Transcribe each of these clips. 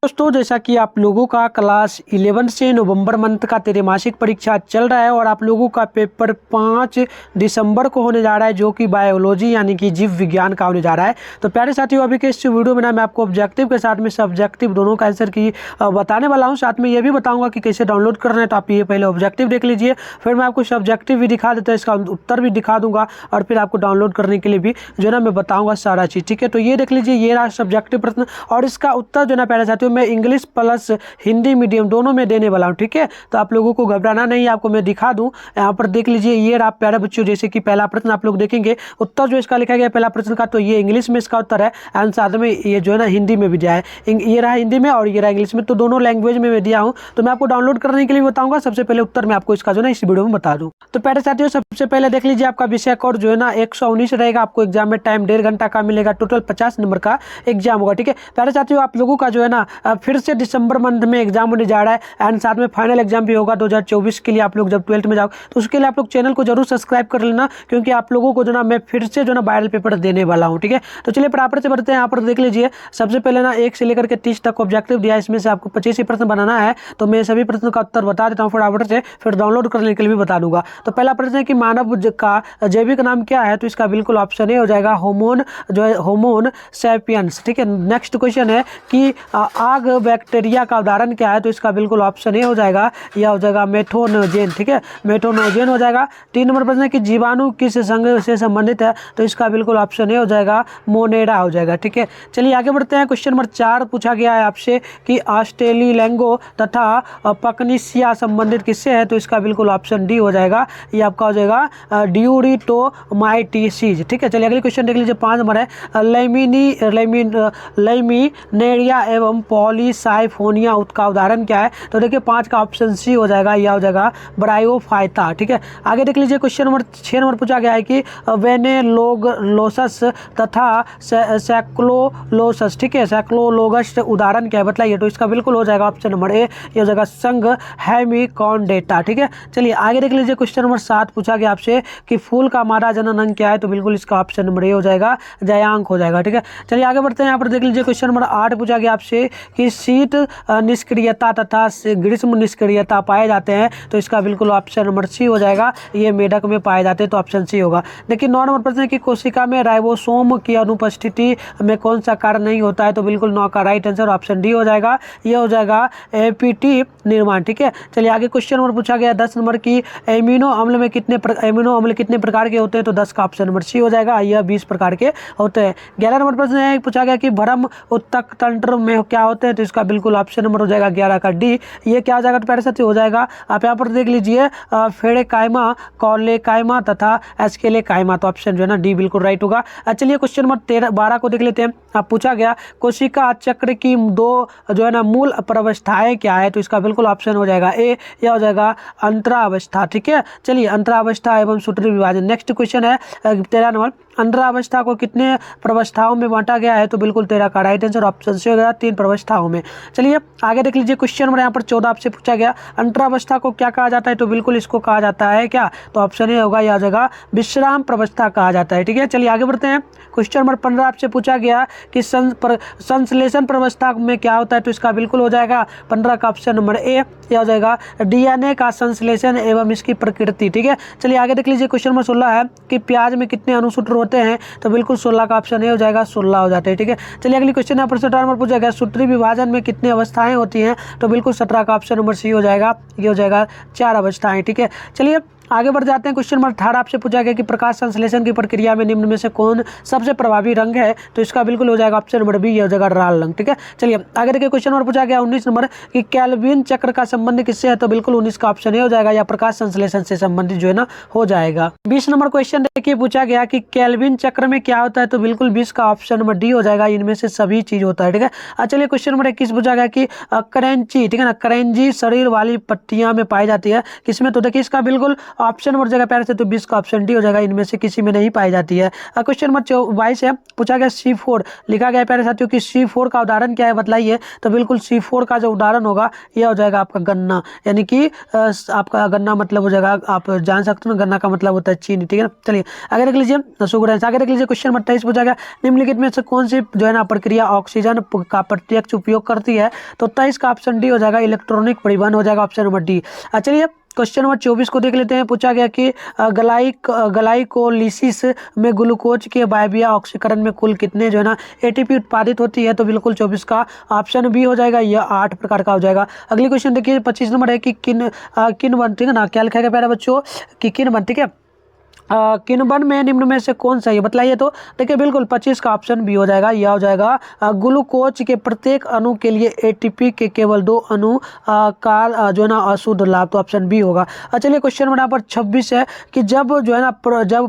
दोस्तों जैसा कि आप लोगों का क्लास 11 से नवंबर मंथ का त्रैमासिक परीक्षा चल रहा है और आप लोगों का पेपर 5 दिसंबर को होने जा रहा है, जो कि बायोलॉजी यानी कि जीव विज्ञान का होने जा रहा है। तो प्यारे साथियों, अभी के इस वीडियो में ना मैं आपको ऑब्जेक्टिव के साथ में सब्जेक्टिव दोनों का आंसर की बताने वाला हूँ। साथ में ये भी बताऊँगा कि कैसे डाउनलोड करना है। तो आप ये पहले ऑब्जेक्टिव देख लीजिए, फिर मैं आपको सब्जेक्टिव भी दिखा देता हूँ, इसका उत्तर भी दिखा दूंगा और फिर आपको डाउनलोड करने के लिए भी जो है ना मैं बताऊँगा सारा चीज़। ठीक है, तो ये देख लीजिए, ये रहा सब्जेक्टिव प्रश्न और इसका उत्तर जो है ना प्यारे साथियों मैं इंग्लिश प्लस हिंदी मीडियम दोनों में देने वाला हूं। ठीक है, तो आप लोगों को घबराना नहीं, आपको मैं दिखा दूं। यहाँ पर देख लीजिए, ये आप प्यारे बच्चों, जैसे कि पहला प्रश्न आप लोग देखेंगे, उत्तर जो इसका लिखा गया पहला प्रश्न का, तो ये इंग्लिश में इसका उत्तर है एंड साथ में ये जो है ना हिंदी में भी दिया है। ये रहा हिंदी में और ये रहा इंग्लिश में, तो दोनों लैंग्वेज में मैं दिया हूँ। तो मैं आपको डाउनलोड करने के लिए बताऊंगा। सबसे पहले उत्तर मैं आपको इसका जो है इस वीडियो में बता दूं। तो प्यारे साथियों, सबसे पहले देख लीजिए, आपका विषय कोड जो है ना 119 रहेगा। आपको एग्जाम में टाइम 1.5 घंटा का मिलेगा। टोटल 50 नंबर का एग्जाम होगा। ठीक है प्यारे साथियों, आप लोगों का जो है ना फिर से दिसंबर मंथ में एग्जाम होने जा रहा है एंड साथ में फाइनल एग्जाम भी होगा 2024 के लिए। आप लोग जब 12th में जाओ तो उसके लिए आप लोग चैनल को जरूर सब्सक्राइब कर लेना, क्योंकि आप लोगों को जो ना मैं फिर से जो ना वायरल पेपर देने वाला हूं। ठीक है, तो चलिए फटाफट से बढ़ते हैं। यहाँ पर देख लीजिए, सबसे पहले ना 1 से लेकर के 30 तक ऑब्जेक्टिव दिया है। इसमें से आपको 25 ही प्रश्न बनाना है। तो मैं सभी प्रश्नों का उत्तर बता देता हूँ फटाफट से, फिर डाउनलोड करने के लिए भी बता दूंगा। तो पहला प्रश्न है कि मानव का जैविक नाम क्या है? तो इसका बिल्कुल ऑप्शन ए हो जाएगा होमोन, जो है होमोन सैपियंस। ठीक है, नेक्स्ट क्वेश्चन है कि आग बैक्टीरिया का उदाहरण क्या है? तो इसका बिल्कुल ऑप्शन ए हो जाएगा, यह हो जाएगा मेथोनोजेन। ठीक है, मेथोनोजेन हो जाएगा। 3 नंबर प्रश्न है कि जीवाणु किस संघ से संबंधित है? तो इसका बिल्कुल ऑप्शन ए हो जाएगा, मोनेरा हो जाएगा। ठीक है, चलिए आगे बढ़ते हैं। क्वेश्चन नंबर 4 पूछा गया है आपसे कि ऑस्ट्रेलिलैंगो तथा पकनीसिया संबंधित किससे है? तो इसका बिल्कुल ऑप्शन डी हो जाएगा, ये आपका हो जाएगा ड्यूरिटोमाइटिसीज। ठीक है, चलिए अगले क्वेश्चन देख लीजिए। 5 नंबर है लेमिनेरिया एवं पॉलीसाइफोनिया का उदाहरण क्या है? तो देखिए 5 का ऑप्शन सी हो जाएगा, यह हो जाएगा ब्रायोफाइटा। ठीक है, आगे देख लीजिए। क्वेश्चन नंबर 6 नंबर पूछा गया है कि वेनेलोगलोसस तथा सैक्लोलोसस, ठीक है, सैक्लोलोगस उदाहरण क्या है बताइए? तो इसका बिल्कुल हो जाएगा ऑप्शन नंबर ए, ये हो जाएगा संघ हेमिकॉन्डेटा। ठीक है, चलिए आगे देख लीजिए। क्वेश्चन नंबर 7 पूछा गया आपसे कि फूल का मादा जनन अंग क्या है? तो बिल्कुल इसका ऑप्शन नंबर ए हो जाएगा, जयांक हो जाएगा। ठीक है, चलिए आगे बढ़ते हैं। यहाँ पर देख लीजिए क्वेश्चन नंबर 8 पूछा गया आपसे कि शीत निष्क्रियता तथा ग्रीष्म निष्क्रियता पाए जाते हैं। तो इसका बिल्कुल ऑप्शन नंबर सी हो जाएगा, ये मेढक में पाए जाते हैं। तो ऑप्शन सी होगा। देखिए 9 नंबर प्रश्न है कि कोशिका में राइबोसोम की अनुपस्थिति में कौन सा कार्य नहीं होता है? तो बिल्कुल 9 का राइट आंसर ऑप्शन डी हो जाएगा, ये हो जाएगा एपीटी निर्माण। ठीक है, चलिए आगे क्वेश्चन नंबर पूछा गया 10 नंबर की एमिनो अम्ल कितने प्रकार के होते हैं? तो 10 का ऑप्शन नंबर सी हो जाएगा, यह 20 प्रकार के होते हैं। 11 नंबर प्रश्न है पूछा गया कि भ्रम उत्तक तंत्र में क्या होते हैं? तो इसका बिल्कुल ऑप्शन नंबर हो जाएगा 11 का डी, ये क्या हो जाएगा? तो प्यारे साथी हो जाएगा, आप यहाँ पर देख लीजिए फेडेकाइमा, कॉलेकाइमा तथा एस्केलेकाइमा। तो ऑप्शन जो है ना डी बिल्कुल राइट होगा। चलिए क्वेश्चन नंबर 12 को देख लेते हैं। आप पूछा गया कोशिका चक्र की 2 जो है ना मूल प्रवस्थाएं क्या है? तो इसका बिल्कुल ऑप्शन हो जाएगा ए, यह हो जाएगा अंतरावस्था। ठीक है, चलिए अंतरावस्था एवं सूत्री विभाजन। नेक्स्ट क्वेश्चन है 13 नंबर, अंतरावस्था को कितने प्रवस्थाओं में बांटा गया है? तो बिल्कुल 13 का राइट आंसर ऑप्शन से हो गया, 3 प्रवस्थाओं में। चलिए आगे देख लीजिए। क्वेश्चन नंबर यहाँ पर 14 आपसे पूछा गया अंतरावस्था को क्या कहा जाता है? तो बिल्कुल इसको कहा जाता है क्या? तो ऑप्शन ए होगा, यह आ जाएगा विश्राम प्रवस्था कहा जाता है। ठीक है, चलिए आगे बढ़ते हैं। क्वेश्चन नंबर 15 आपसे पूछा गया कि संश्लेषण प्रवस्था में क्या होता है? तो इसका बिल्कुल हो जाएगा 15 का ऑप्शन नंबर ए, यह हो जाएगा डीएनए का संश्लेषण एवं इसकी प्रकृति। ठीक है, चलिए आगे देख लीजिए। क्वेश्चन नंबर 16 है कि प्याज में कितने अनुसूत्र होते हैं? तो बिल्कुल 16 का ऑप्शन ए हो जाएगा, 16 हो जाते हैं। ठीक है, चलिए अगली क्वेश्चन यहाँ पर 17 नंबर पूछा गया सूत्री विभाजन में कितनी अवस्थाएं होती हैं? तो बिल्कुल 17 का ऑप्शन नंबर सी हो जाएगा, ये हो जाएगा 4 अवस्थाएं। ठीक है, चलिए आगे बढ़ जाते हैं। क्वेश्चन नंबर 18 आपसे पूछा गया कि प्रकाश संश्लेषण की प्रक्रिया में निम्न में से कौन सबसे प्रभावी रंग है? तो इसका बिल्कुल हो जाएगा ऑप्शन नंबर बी, ये हो जाएगा लाल रंग। ठीक है, चलिए आगे देखिए। क्वेश्चन नंबर पूछा गया 19 नंबर कि कैल्विन चक्र का संबंध किससे है? तो बिल्कुल 19 का ऑप्शन ए हो जाएगा, या प्रकाश संश्लेषण से संबंधित जो है ना हो जाएगा। 20 नंबर क्वेश्चन देखिए पूछा गया कि कैल्विन चक्र में क्या होता है? तो बिल्कुल 20 का ऑप्शन नंबर डी हो जाएगा, इनमें से सभी चीज होता है। ठीक है, चलिए क्वेश्चन नंबर 21 पूछा गया कि करेंची, ठीक है ना, करेंजी शरीर वाली पट्टियां में पाई जाती है किसमें? तो देखिए इसका बिल्कुल ऑप्शन नंबर जगह प्यारे साथियों 20 का ऑप्शन डी हो जाएगा, इनमें से किसी में नहीं पाई जाती है। क्वेश्चन नंबर 22 है, पूछा गया C4 लिखा गया प्यारे साथियों कि C4 का उदाहरण क्या है बताइए। तो बिल्कुल C4 का जो उदाहरण होगा यह हो जाएगा आपका गन्ना, यानी कि आपका गन्ना मतलब हो जाएगा, आप जान सकते हो गन्ना का मतलब होता है चीनी, ठीक है ना। चलिए आगे देख लीजिए, शुक्र है। आगे देख लीजिए क्वेश्चन नंबर 23 पूछा गया निम्नलिखित में से कौन सी जो है ना प्रक्रिया ऑक्सीजन का प्रत्यक्ष उपयोग करती है। तो 23 का ऑप्शन डी हो जाएगा, इलेक्ट्रॉनिक परिवहन हो जाएगा ऑप्शन नंबर डी। चलिए क्वेश्चन नंबर 24 को देख लेते हैं। पूछा गया कि ग्लाइकोलिसिस में ग्लूकोज के वायवीय ऑक्सीकरण में कुल कितने जो है ना एटीपी उत्पादित होती है। तो बिल्कुल 24 का ऑप्शन बी हो जाएगा, यह 8 प्रकार का हो जाएगा। अगली क्वेश्चन देखिए 25 नंबर है कि किन बनती है ना, क्या लिखा गया प्यारे बच्चों कि किन बनती है किन्वन में निम्न में से कौन सा है बताइए। तो देखिए बिल्कुल 25 का ऑप्शन बी हो जाएगा, यह हो जाएगा ग्लूकोज के प्रत्येक अणु के लिए एटीपी के केवल 2 अणु का जो है ना अशुद्ध लाभ, तो ऑप्शन बी होगा। चलिए क्वेश्चन नंबर यहाँ पर 26 है कि जब जो है ना जब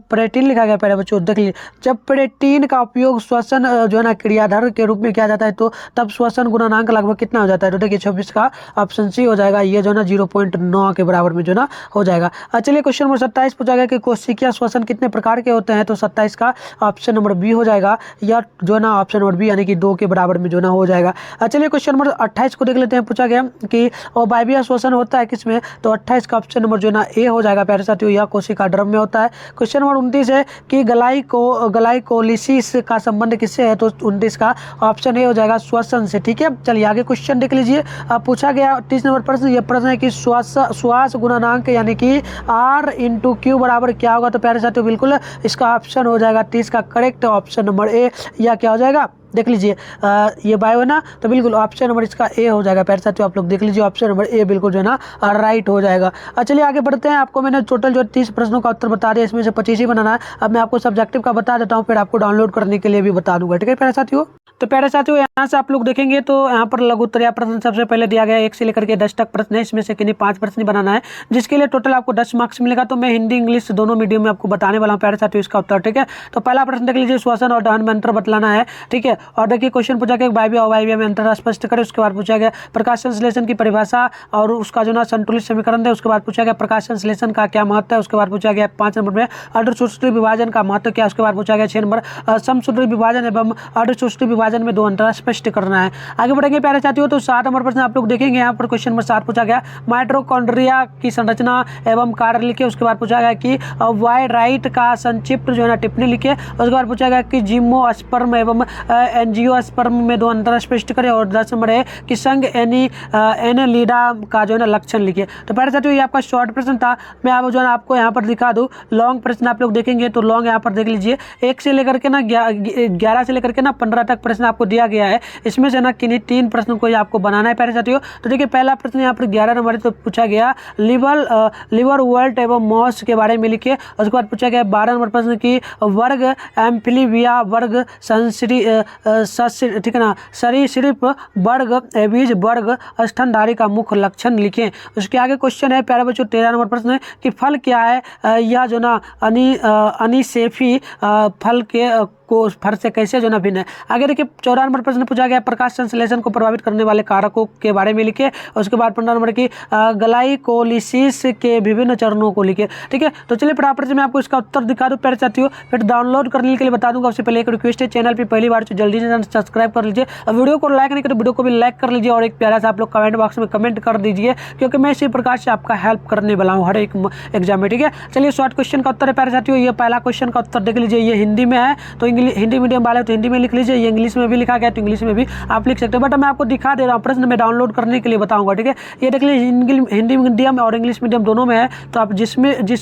प्रोटीन लिखा गया पहले बच्चों देख लीजिए, जब प्रोटीन का उपयोग श्वसन जो है ना क्रियाधार के रूप में किया जाता है तो तब श्वसन गुणांक लगभग कितना हो जाता है। तो देखिए 26 का ऑप्शन सी हो जाएगा, ये जो है ना 0.9 के बराबर में जो है ना हो जाएगा। चलिए क्वेश्चन नंबर 27 पूछा गया कि कोशिकीय श्वसन कितने प्रकार के होते हैं। तो 27 का ऑप्शन नंबर बी हो जाएगा, या जो है ना ऑप्शन नंबर बी यानी कि 2 के बराबर में जो ना हो जाएगा। चलिए क्वेश्चन नंबर 28 को देख लेते हैं। पूछा गया कि वायवीय श्वसन होता है किसमें। तो 28 का ऑप्शन नंबर जो ना ए हो जाएगा प्यारे साथियों, यह कोशिका ड्रम में होता है। क्वेश्चन नंबर 29 है कि ग्लाइकोलिसिस का संबंध किससे है। तो 29 का ऑप्शन ए हो जाएगा, श्वसन से, ठीक है। चलिए आगे क्वेश्चन देख लीजिए। पूछा गया 30 नंबर प्रश्न, यह प्रश्न है कि श्वास गुणांक यानी कि R × Q बराबर क्या होगा। तो प्यारे साथियों बिल्कुल इसका ऑप्शन हो जाएगा 30 का करेक्ट ऑप्शन नंबर ए, या क्या हो जाएगा देख लीजिए ये बायो है ना, तो बिल्कुल ऑप्शन नंबर इसका ए हो जाएगा प्यारे साथियों। आप लोग देख लीजिए ऑप्शन नंबर ए बिल्कुल जो है ना राइट हो जाएगा। चलिए आगे बढ़ते हैं। आपको मैंने टोटल जो 30 प्रश्नों का उत्तर बता दिया, इसमें से 25 ही बनाना है। अब मैं आपको सब्जेक्टिव का बता देता हूँ, फिर आपको डाउनलोड करने के लिए भी बता दूंगा, ठीक है प्यारे साथियों। तो प्यारे साथियों यहाँ से आप लोग देखेंगे तो यहाँ पर लघु उत्तरीय प्रश्न सबसे पहले दिया गया 1 से लेकर के 10 तक प्रश्न है, इसमें से किन्हीं 5 प्रश्न बनाना है, जिसके लिए टोटल आपको 10 मार्क्स मिलेगा। तो मैं हिंदी इंग्लिश दोनों मीडियम में आपको बताने वाला हूँ प्यारे साथियों इसका उत्तर, ठीक है। तो पहला प्रश्न देख लीजिए, श्वसन और दहन में अंतर बतलाना है, ठीक है। और देखिए क्वेश्चन पूछा गया वायवीय और अवायवीय में अंतर स्पष्ट करें। उसके बाद पूछा गया प्रकाश संश्लेषण की परिभाषा और उसका जो ना संतुलित समीकरण है। उसके बाद पूछा गया प्रकाश संश्लेषण का क्या महत्व है। उसके बाद पूछा गया 5 नंबर में अर्धसूत्री विभाजन का महत्व क्या है। उसके बाद पूछा गया 6 नंबर समसूत्री विभाजन एवं अर्धसूत्री विभाजन में 2 अंतर स्पष्ट करना है। आगे बढ़ेंगे प्यारे साथियों। तो 7 नंबर प्रश्न आप लोग देखेंगे, यहाँ पर क्वेश्चन नंबर 7 पूछा गया माइटोकॉन्ड्रिया की संरचना एवं कार्य लिखे। उसके बाद पूछा गया कि वाइराइट का संक्षिप्त जो है ना टिप्पणी लिखे। उसके बाद पूछा गया कि जिम्नोस्पर्म एवं एंजियोस्पर्म में 2 अंतर स्पष्ट करें। और 10 नंबर है कि संघ एनेलिडा का जो है ना लक्षण लिखिए। तो प्यारे साथियों ये आपका शॉर्ट प्रश्न था, मैं आप जो है आपको यहाँ पर दिखा दूँ लॉन्ग प्रश्न आप लोग देखेंगे। तो लॉन्ग यहाँ पर देख लीजिए 1 से लेकर के ना 11 से लेकर के ना 15 तक प्रश्न आपको दिया गया है। इसमें से ना किन्हीं 3 प्रश्नों को आपको बनाना है प्यारे साथियों। तो देखिए पहला प्रश्न यहाँ पर 11 नंबर तो पूछा गया लिवर वर्ल्ट एवं मॉस के बारे में लिखिए। उसके बाद पूछा गया 12 नंबर प्रश्न की वर्ग एम्फिलिबिया वर्ग ठीक है ना सरीसृप वर्ग बीज वर्ग स्तनधारी का मुख्य लक्षण लिखें। उसके आगे क्वेश्चन है प्यारे बच्चों 13 नंबर प्रश्न है कि फल क्या है। यह जो ना अनिसेफी फल के को फल से कैसे जो ना भिन्न है। आगे देखिए 14 नंबर प्रश्न पूछा गया प्रकाश संश्लेषण को प्रभावित करने वाले कारकों के बारे में लिखे। उसके बाद 15 नंबर की ग्लाइकोलिसिस के विभिन्न चरणों को लिखे, ठीक है। तो चलिए फटाफट से मैं आपको इसका उत्तर दिखा दूं प्यारे साथियों, फिर डाउनलोड करने के लिए बता दूंगा। उससे पहले एक रिक्वेस्ट है, चैनल पर पहली बार तो जल्दी से सब्सक्राइब कर लीजिए। वीडियो को लाइक नहीं करें, वीडियो को भी लाइक कर लीजिए और एक प्यारा सा आप लोग कमेंट बॉक्स में कमेंट कर दीजिए, क्योंकि मैं इसी प्रकार से आपका हेल्प करने वाला हूँ हर एक एग्जाम में, ठीक है। चलिए शॉर्ट क्वेश्चन का उत्तर है प्यारे साथियों। ये पहला क्वेश्चन का उत्तर देख लीजिए, ये हिंदी में है तो हिंदी मीडियम वाले तो हिंदी में लिख लीजिए। ये इंग्लिश में भी लिखा गया तो इंग्लिश में भी आप लिख सकते हो, बट मैं आपको दिखा दे रहा हूँ प्रश्न में डाउनलोड करने के लिए बताऊंगा, ठीक है। ये देख लीजिए हिंदी मीडियम और इंग्लिश मीडियम दोनों में है, तो आप जिस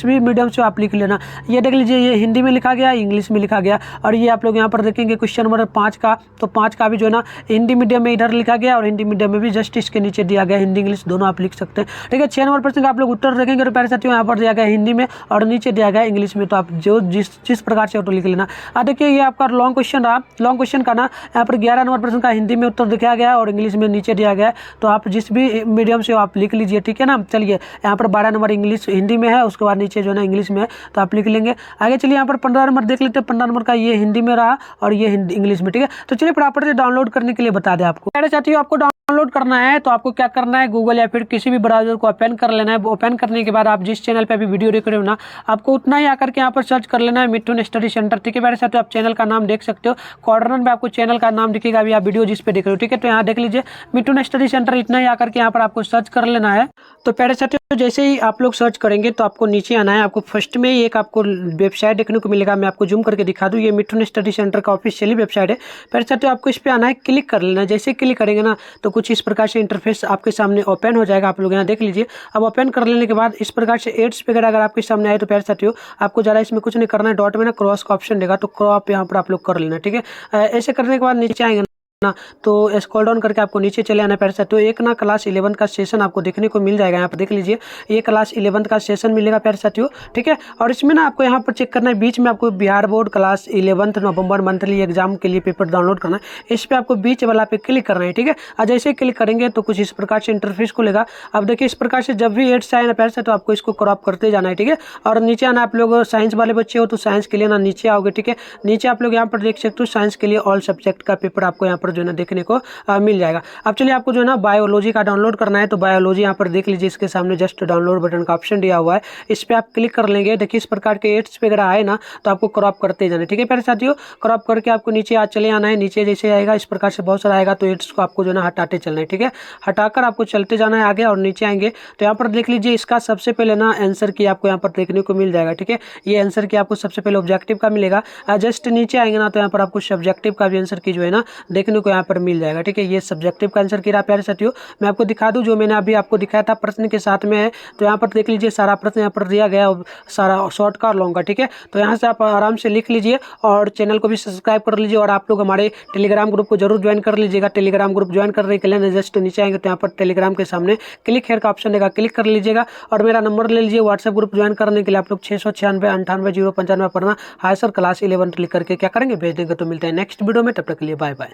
भी मीडियम से आप लिख लेना। ये देख लीजिए ये हिंदी में लिखा गया, इंग्लिश में लिखा गया। और ये आप लोग यहाँ पर देखेंगे क्वेश्चन नंबर 5 का, तो 5 का भी जो है ना हिंदी मीडियम में इधर लिखा गया और हिंदी मीडियम में भी जस्ट इसके नीचे दिया गया, हिंदी इंग्लिश दोनों आप लिख सकते हैं, ठीक है। 6 नंबर प्रश्न का आप लोग उत्तर देखेंगे तो प्यारे साथियों यहाँ पर दिया गया हिंदी में और नीचे दिया गया इंग्लिश में, तो आप जो जिस प्रकार से लिख लेना। देखिए ये आपका लॉन्ग क्वेश्चन रहा। लॉन्ग क्वेश्चन का ना यहाँ पर 11 नंबर प्रश्न का हिंदी में उत्तर दिखाया गया और इंग्लिश में नीचे दिया गया, तो आप जिस भी मीडियम से आप लिख लीजिए, ठीक है ना। चलिए यहाँ पर 12 नंबर इंग्लिश हिंदी में है, उसके बाद नीचे जो है ना इंग्लिश में है, तो आप लिख लेंगे। आगे चलिए यहाँ पर 15 नंबर देख लेते हैं। 15 नंबर का ये हिंदी में रहा और ये इंग्लिश में, ठीक है। तो चलिए फटाफट से डाउनलोड करने के लिए बता दें आपको प्यारे साथियों। आपको डाउनलोड डाउनलोड करना है तो आपको क्या करना है, गूगल या फिर किसी भी ब्राउजर को ओपन कर लेना है। ओपन करने के बाद आप जिस चैनल पे अभी वीडियो देख रहे हो ना, आपको उतना ही आकर के यहाँ पर सर्च कर लेना है मिथुन स्टडी सेंटर। ठीक है मेरे साथ, आप चैनल का नाम देख सकते हो, कॉर्नर में आपको चैनल का नाम दिखेगा, अभी आप वीडियो जिस पे देख रहे हो। ठीक है, तो यहाँ देख लीजिए मिथुन स्टडी सेंटर, इतना ही आकर के यहाँ पर आपको सर्च कर लेना है। तो प्यारे साथियों जैसे ही आप लोग सर्च करेंगे तो आपको नीचे आना है। आपको फर्स्ट में ही एक आपको वेबसाइट देखने को मिलेगा, मैं आपको जूम करके दिखा दूँ। ये मिथुन स्टडी सेंटर का ऑफिशियली वेबसाइट है। प्यारे साथियों आपको इस पे आना है, क्लिक कर लेना है। जैसे क्लिक करेंगे ना तो कुछ इस प्रकार से इंटरफेस आपके सामने ओपन हो जाएगा। आप लोग यहाँ देख लीजिए। अब ओपन कर लेने के बाद इस प्रकार से एड्स वगैरह अगर आपके सामने आए तो प्यारे साथियों आपको ज़्यादा इसमें कुछ नहीं करना है। डॉट में ना क्रॉस का ऑप्शन देगा, तो क्रॉप यहाँ पर आप लोग कर लेना। ठीक है, ऐसे करने के बाद नीचे आएंगे ना तो स्क्रॉल डाउन करके आपको नीचे चले आना प्यारे साथियों। एक ना क्लास 11 का सेशन आपको देखने को मिल जाएगा। यहाँ पर देख लीजिए, ये क्लास 11 का सेशन मिलेगा प्यारे साथियों। ठीक है, और इसमें ना आपको यहाँ पर चेक करना है, बीच में आपको बिहार बोर्ड क्लास 11 नवंबर मंथली एग्जाम के लिए पेपर डाउनलोड करना है। इस पर आपको बीच वाला पे क्लिक करना है। ठीक है, और जैसे क्लिक करेंगे तो कुछ इस प्रकार से इंटरफेस खुलेगा। अब देखिए इस प्रकार से जब भी एड्स आए ना प्यारे साथियों आपको इसको क्रॉप करते जाना है। ठीक है, और नीचे आना, आप लोग साइंस वाले बच्चे हो तो साइंस के लिए ना नीचे आओगे। ठीक है, नीचे आप लोग यहाँ पर देख सकते हो साइंस के लिए ऑल सब्जेक्ट का पेपर आपको यहाँ पर जो है ना देखने को मिल जाएगा। अब चलिए आपको जो है ना बायोलॉजी का डाउनलोड करना है, तो बायोलॉजी यहाँ पर देख लीजिए, इसके सामने जस्ट डाउनलोड बटन का ऑप्शन दिया हुआ है, इस पर आप क्लिक कर लेंगे। देखिए इस प्रकार के एड्स वगैरह आए ना तो आपको क्रॉप करते जाना। ठीक है प्यारे साथियों, क्रॉप करके आपको नीचे आज चले आना है। नीचे जैसे आएगा इस प्रकार से बहुत सारा आएगा, तो एड्स को आपको जो है ना हटाते चलना है। ठीक है, हटाकर आपको चलते जाना है आगे, और नीचे आएंगे तो यहाँ पर देख लीजिए इसका सबसे पहले ना आंसर की आपको यहाँ पर देखने को मिल जाएगा। ठीक है, ये आंसर की आपको सबसे पहले ऑब्जेक्टिव का मिलेगा। जस्ट नीचे आएंगे ना तो यहाँ पर आपको सब्जेक्टिव का भी आंसर की जो है ना देखने को यहाँ पर मिल जाएगा। ठीक है, ये सब्जेक्टिव का आंसर की रहा प्यारे साथियों। मैं आपको दिखा दूं, जो मैंने अभी आपको दिखाया था प्रश्न के साथ में है, तो यहाँ पर देख लीजिए सारा प्रश्न यहाँ पर दिया गया, सारा शॉर्ट कर लूँगा। ठीक है, तो यहाँ से आप आराम से लिख लीजिए और चैनल को भी सब्सक्राइब कर लीजिए, और आप लोग हमारे टेलीग्राम ग्रुप को जरूर ज्वाइन कर लीजिएगा। टेलीग्राम ग्रुप ज्वाइन करने के लिए जस्ट नीचे आएंगे तो यहाँ पर टेलीग्राम के सामने क्लिक हेयर का ऑप्शन देगा, क्लिक कर लीजिएगा, और मेरा नंबर ले लीजिए। व्हाट्सएप ग्रुप ज्वाइन करने के लिए आप लोग 696 98 095 पढ़ना हाई सर क्लास 11 लिख करके क्या करेंगे, भेज देंगे। तो मिलते हैं नेक्स्ट वीडियो में, तब तक के लिए बाय बाय।